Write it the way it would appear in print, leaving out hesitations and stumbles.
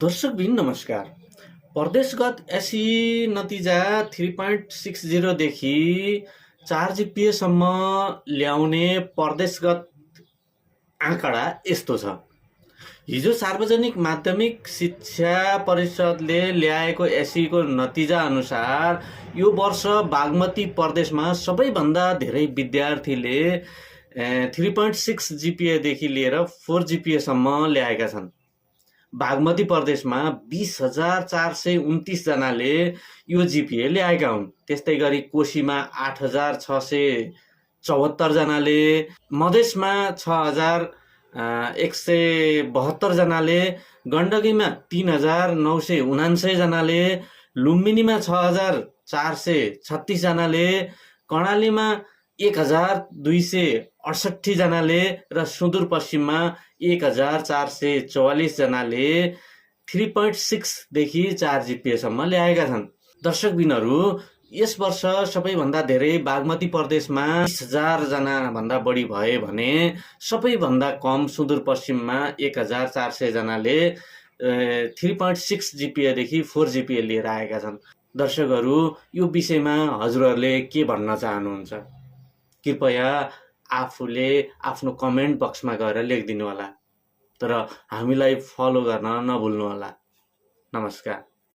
दर्शकबिन नमस्कार। प्रदेशगत एसई नतिजा 3.60 देखि 4 जिपिएसम्म ल्याउने प्रदेशगत आँकडा यस्तो छ। हिजो सार्वजनिक माध्यमिक शिक्षा परिषदले ल्याएको एसईको नतिजा अनुसार यो वर्ष बागमती प्रदेशमा सबैभन्दा धेरै विद्यार्थीले 3.6 जिपिएदेखि लिएर 4 जिपिएसम्म ल्याएका छन्। बागमती प्रदेशमा 20,429 जनाले यो जिपिए ल्याएका हुन्। त्यस्तै गरी कोशीमा 8,674 जनाले, मधेसमा 6,172 जनाले, गण्डकीमा 3,999 जनाले, लुम्बिनीमा 6,436 जनाले, कर्णालीमा 1,268 जनाले र सुदूरपश्चिममा 1,444 जनाले 3.6 देखि 4 जिपिएसम्म ल्याएका छन्। दर्शकबिनहरू, यस वर्ष सबैभन्दा धेरै बागमती प्रदेशमा 20,000 जना भन्दा बढी भए भने सबैभन्दा कम सुदूरपश्चिममा 1,400 जनाले 3.6 जिपिएदेखि 4 जिपिए लिएर आएका छन्। दर्शकहरू, यो विषयमा हजुरहरूले के भन्न चाहनुहुन्छ? कृपया आफूले आफ्नो कमेन्ट बक्समा गएर लेखिदिनु होला। तर हामीलाई फलो गर्न नभुल्नु होला। नमस्कार।